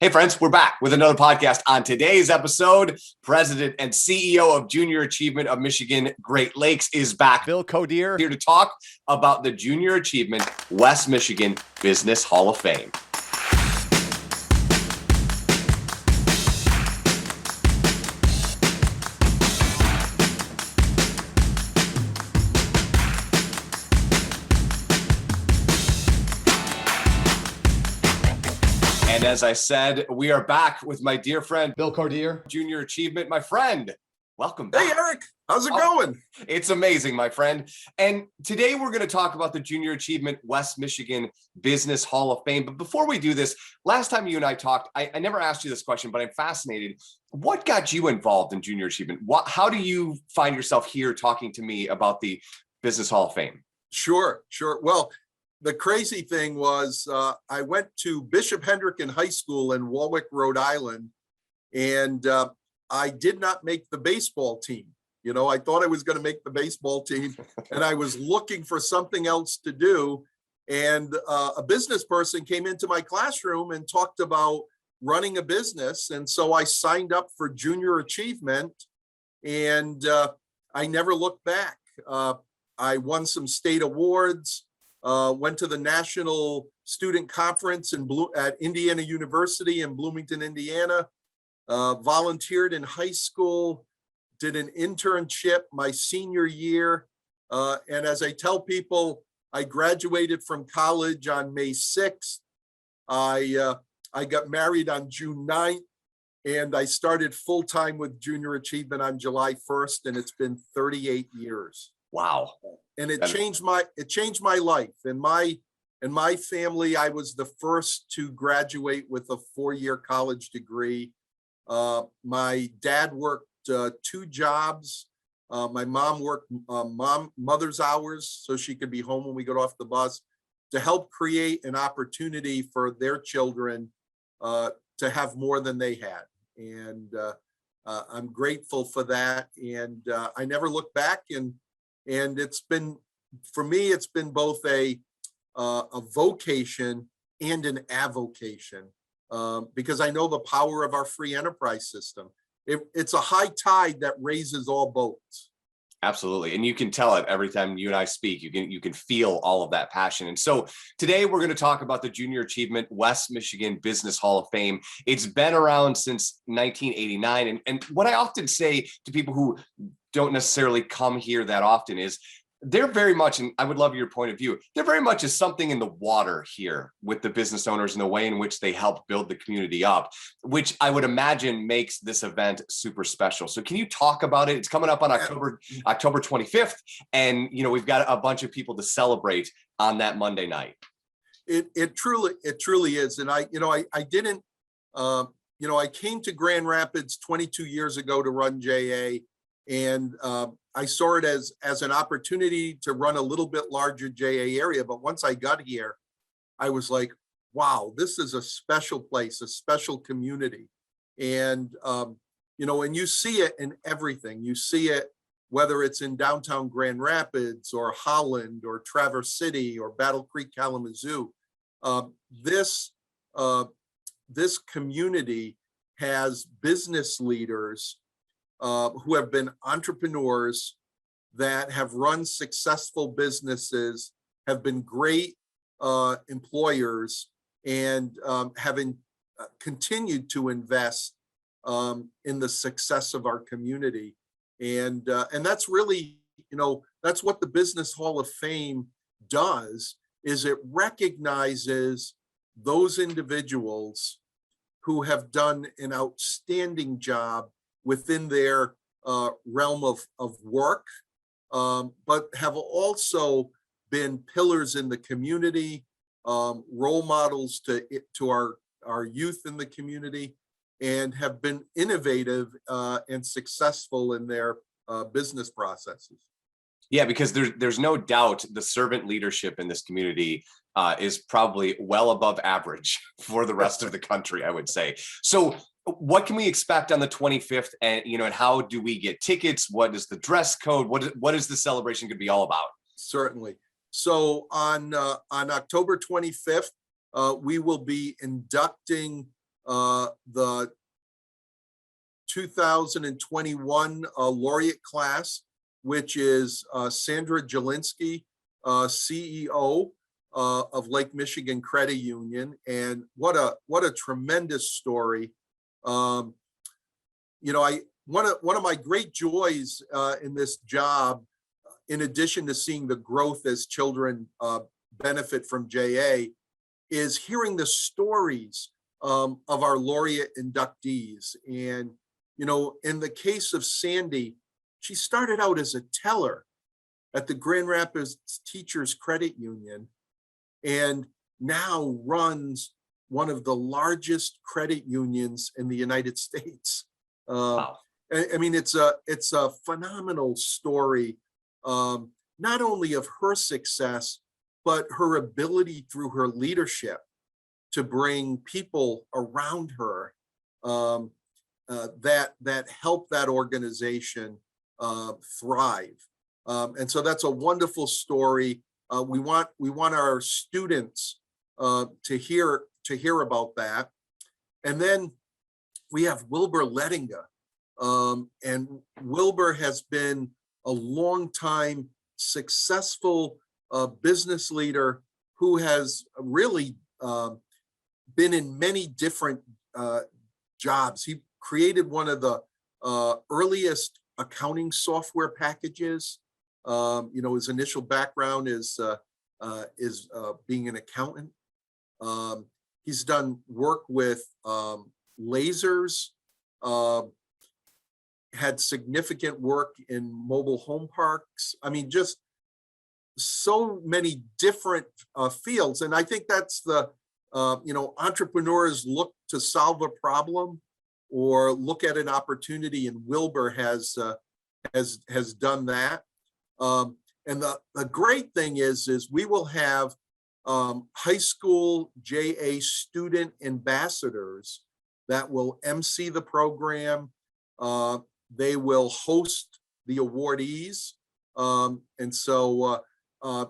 Hey friends, we're back with another podcast. On today's episode, President and CEO of Junior Achievement of Michigan Great Lakes is back. Bill Coderre here to talk about the Junior Achievement West Michigan Business Hall of Fame. And as I said, we are back with my dear friend, Bill Coderre, Junior Achievement. My friend, welcome back. Hey, Eric, how's it going? It's amazing, my friend. And today we're going to talk about the Junior Achievement West Michigan Business Hall of Fame. But before we do this, last time you and I talked, I never asked you this question, but I'm fascinated. What got you involved in Junior Achievement? How do you find yourself here talking to me about the Business Hall of Fame? Sure. Well, the crazy thing was I went to Bishop Hendricken High School in Warwick, Rhode Island, and I did not make the baseball team. You know, I thought I was going to make the baseball team, and I was looking for something else to do. And a business person came into my classroom and talked about running a business. And so I signed up for Junior Achievement, and I never looked back. I won some state awards. Went to the National Student Conference at Indiana University in Bloomington, Indiana, volunteered in high school, did an internship my senior year. And as I tell people, I graduated from college on May 6th. I got married on June 9th, and I started full-time with Junior Achievement on July 1st, and it's been 38 years. Wow. And it changed my life. In my family, I was the first to graduate with a 4-year college degree. My dad worked 2 jobs. My mom worked mother's hours so she could be home when we got off the bus, to help create an opportunity for their children to have more than they had. And I'm grateful for that. And I never look back. And it's been, for me, it's been both a vocation and an avocation, because I know the power of our free enterprise system. It's a high tide that raises all boats. Absolutely. And you can tell it every time you and I speak. You can feel all of that passion. And so today we're going to talk about the Junior Achievement West Michigan Business Hall of Fame. It's been around since 1989. And what I often say to people who don't necessarily come here that often is they're very much, and I would love your point of view, they're very much as something in the water here with the business owners and the way in which they help build the community up, which I would imagine makes this event super special. So can you talk about it? It's coming up on October 25th. And, you know, we've got a bunch of people to celebrate on that Monday night. It truly is. And I came to Grand Rapids 22 years ago to run JA. And I saw it as an opportunity to run a little bit larger JA area. But once I got here, I was like, wow, this is a special place, a special community. And, and you see it in everything. You see it, whether it's in downtown Grand Rapids or Holland or Traverse City or Battle Creek, Kalamazoo. This community has business leaders who have been entrepreneurs that have run successful businesses, have been great employers, and having continued to invest in the success of our community. And that's really, that's what the Business Hall of Fame does, is it recognizes those individuals who have done an outstanding job within their realm of work, but have also been pillars in the community, role models to our youth in the community, and have been innovative and successful in their business processes. Yeah, because there's no doubt the servant leadership in this community is probably well above average for the rest of the country, I would say. So what can we expect on the 25th? And, and how do we get tickets? What is the dress code? What is the celebration going to be all about? Certainly. So on October 25th, we will be inducting the 2021 Laureate class, which is Sandra Jelinski, CEO of Lake Michigan Credit Union. And what a tremendous story. You know, one of my great joys in this job, in addition to seeing the growth as children benefit from JA, is hearing the stories of our Laureate inductees. And, you know, in the case of Sandy, she started out as a teller at the Grand Rapids Teachers Credit Union and now runs one of the largest credit unions in the United States. Wow. I mean, it's a phenomenal story, not only of her success, but her ability through her leadership to bring people around her that help that organization thrive. And so that's a wonderful story. We want our students to hear about that. And then we have Wilbur Ledinga. And Wilbur has been a long time successful business leader who has really been in many different jobs. He created one of the earliest accounting software packages. You know, his initial background is being an accountant. He's done work with lasers, had significant work in mobile home parks. I mean, just so many different fields. And I think that's the, you know, entrepreneurs look to solve a problem or look at an opportunity, and Wilbur has done that. And the great thing is we will have high school JA student ambassadors that will MC the program. They will host the awardees. And so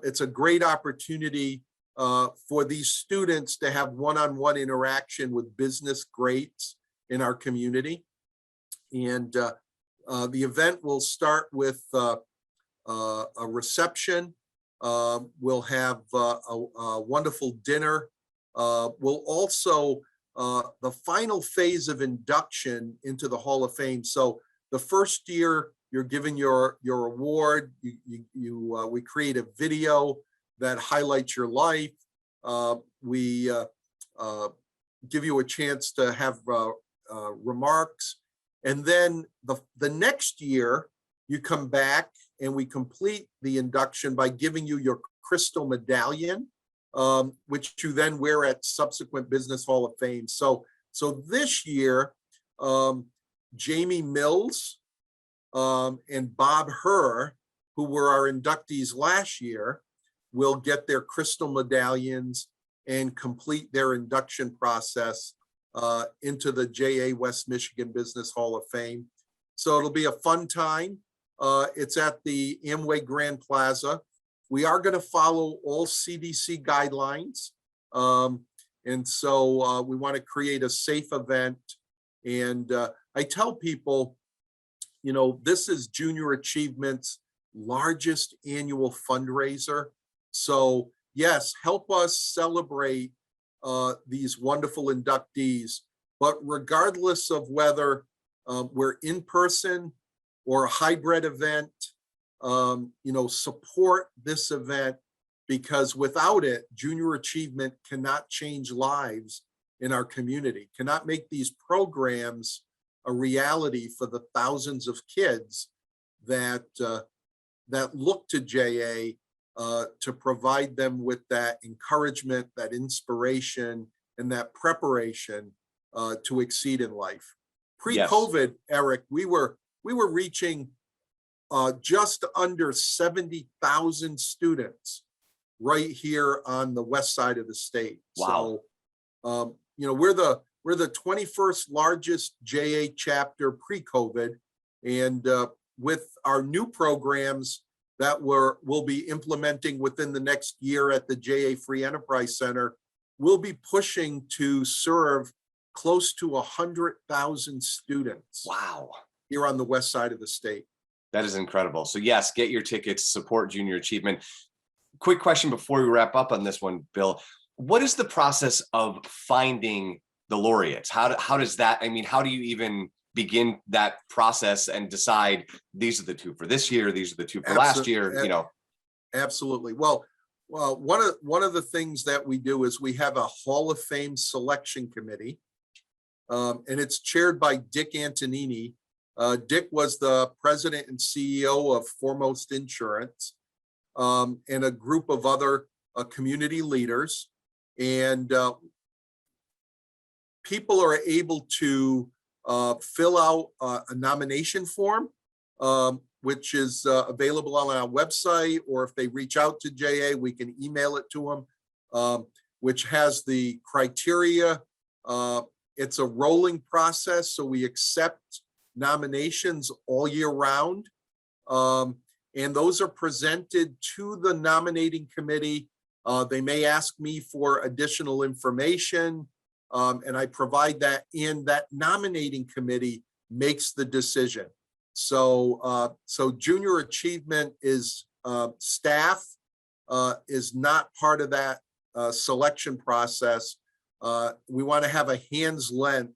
it's a great opportunity for these students to have one-on-one interaction with business greats in our community. And the event will start with a reception. We'll have a wonderful dinner. We'll also, the final phase of induction into the Hall of Fame. So the first year you're given your award, we create a video that highlights your life. We give you a chance to have remarks. And then the next year you come back and we complete the induction by giving you your crystal medallion, which you then wear at subsequent Business Hall of Fame. So this year, Jamie Mills and Bob Herr, who were our inductees last year, will get their crystal medallions and complete their induction process into the JA West Michigan Business Hall of Fame. So it'll be a fun time. It's at the Amway Grand Plaza. We are going to follow all CDC guidelines. And so we want to create a safe event. And I tell people, you know, this is Junior Achievement's largest annual fundraiser. So yes, help us celebrate these wonderful inductees. But regardless of whether we're in person or a hybrid event, you know, support this event, because without it, Junior Achievement cannot change lives in our community, cannot make these programs a reality for the thousands of kids that that look to JA to provide them with that encouragement, that inspiration, and that preparation to exceed in life. Pre-COVID, yes. Eric, we were reaching just under 70,000 students right here on the west side of the state. Wow. So, you know, we're the 21st largest JA chapter pre-COVID, and with our new programs that we'll be implementing within the next year at the JA Free Enterprise Center, we'll be pushing to serve close to 100,000 students. Wow. Here on the west side of the state. That is incredible. So yes, get your tickets, support junior achievement. Quick question before we wrap up on this one, Bill. What is the process of finding the laureates? How does that, I mean, how do you even begin that process and decide these are the two for this year, these are the two for last year, you know? Absolutely. Well, one of the things that we do is we have a Hall of Fame selection committee, and it's chaired by Dick Antonini. Dick was the president and CEO of Foremost Insurance, and a group of other community leaders. And people are able to fill out a nomination form, which is available on our website, or if they reach out to JA, we can email it to them, which has the criteria. It's a rolling process, so we accept nominations all year round. And those are presented to the nominating committee. They may ask me for additional information, and I provide that, and that nominating committee makes the decision. So junior achievement is staff is not part of that selection process. We want to have a hand's length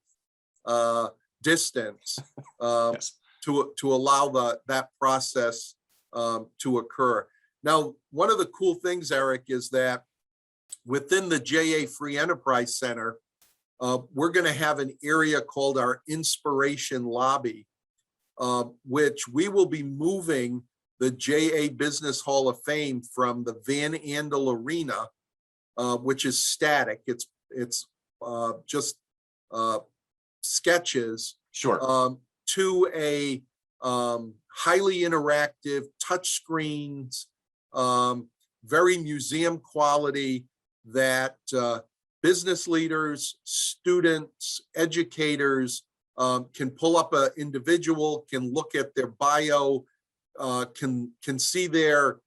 distance Yes. to allow that process to occur. Now, one of the cool things, Eric, is that within the JA Free Enterprise Center, we're going to have an area called our Inspiration Lobby, which we will be moving the JA Business Hall of Fame from the Van Andel Arena, which is static. It's just sketches. Sure. To a highly interactive touch screens, very museum quality, that business leaders, students, educators can pull up an individual, can look at their bio, can see their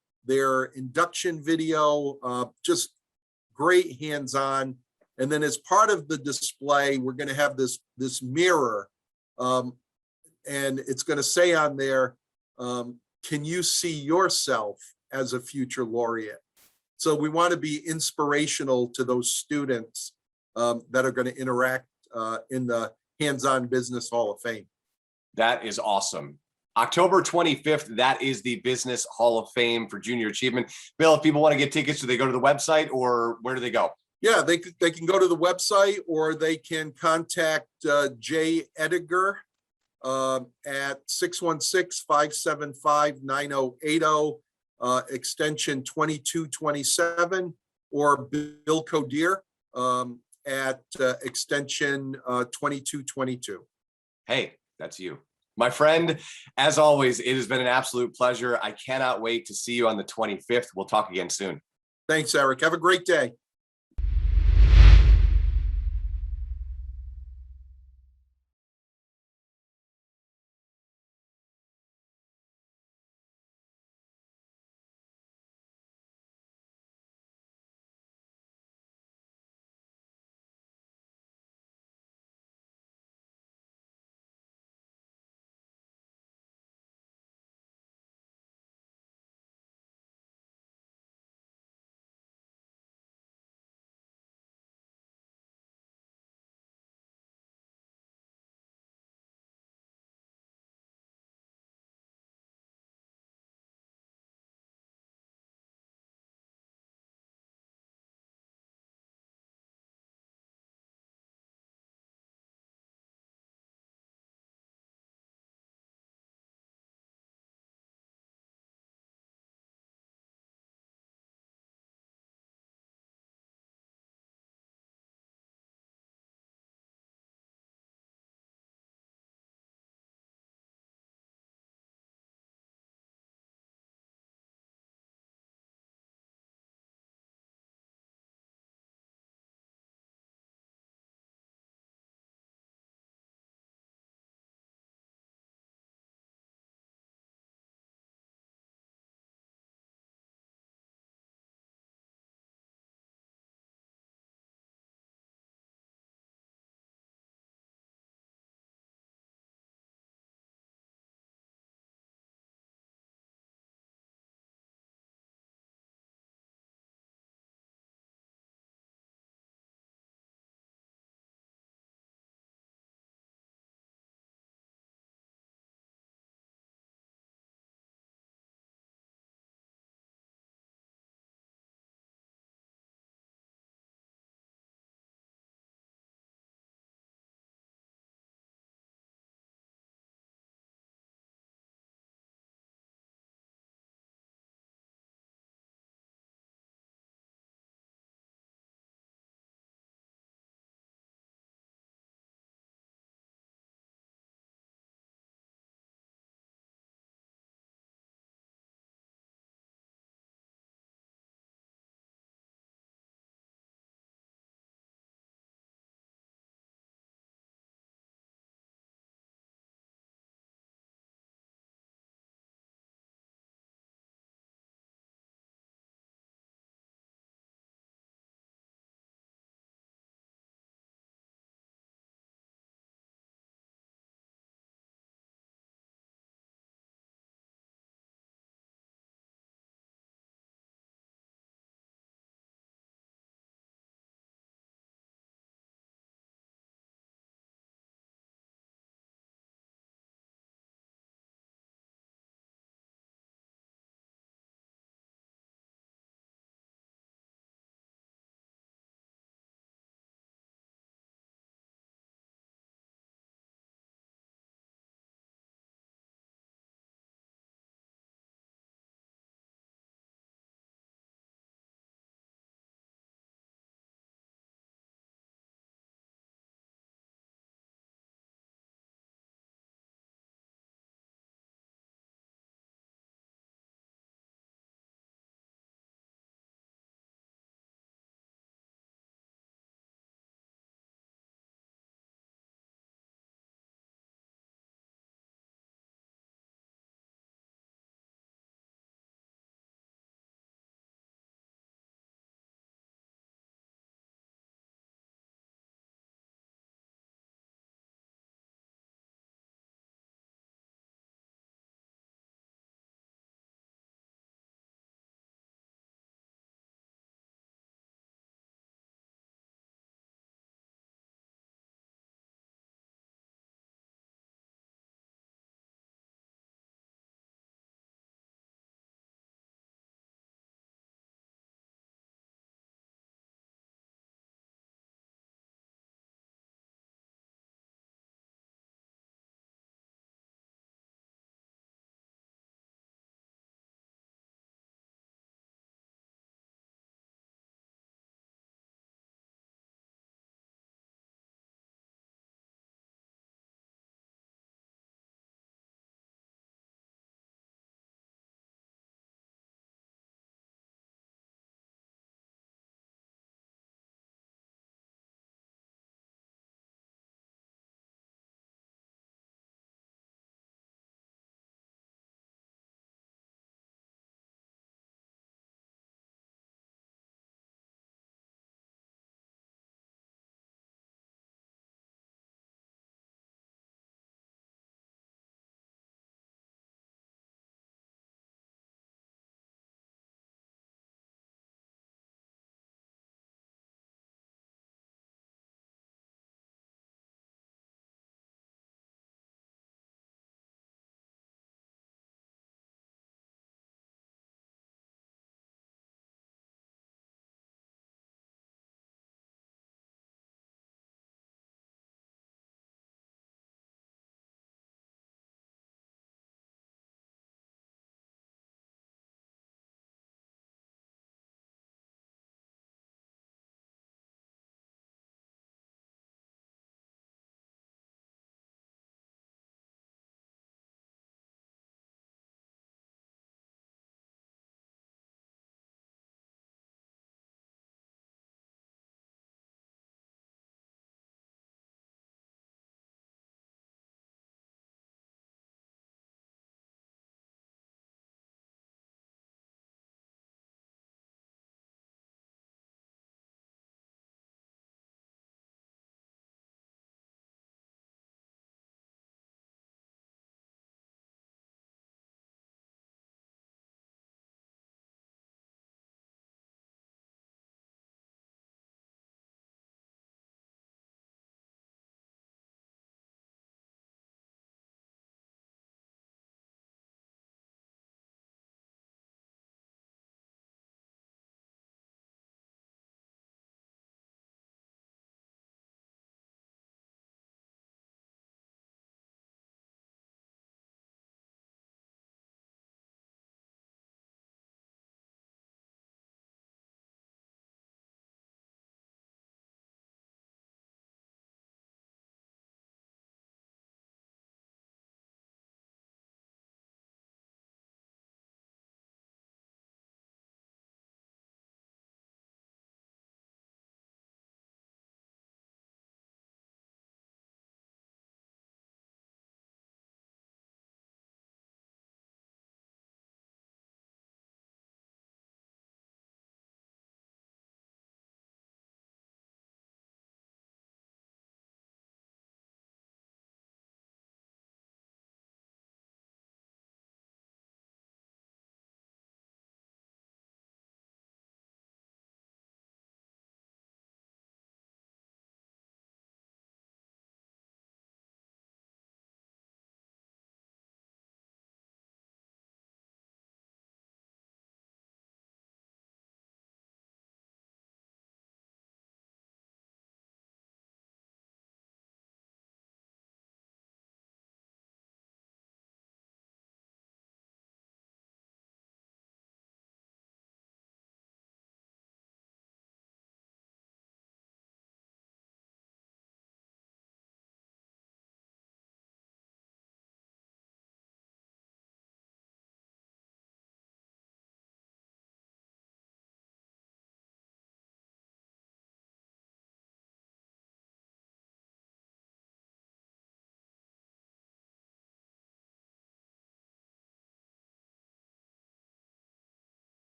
induction video, just great hands-on. And then as part of the display, we're going to have this mirror, and it's going to say on there, can you see yourself as a future laureate? So we want to be inspirational to those students that are going to interact in the Hands-On Business Hall of Fame. That is awesome. October 25th, that is the Business Hall of Fame for Junior Achievement. Bill, if people want to get tickets, do they go to the website, or where do they go? Yeah, they can go to the website, or they can contact Jay Ediger at 616-575-9080, extension 2227, or Bill Coderre at extension 2222. Hey, that's you. My friend, as always, it has been an absolute pleasure. I cannot wait to see you on the 25th. We'll talk again soon. Thanks, Eric. Have a great day.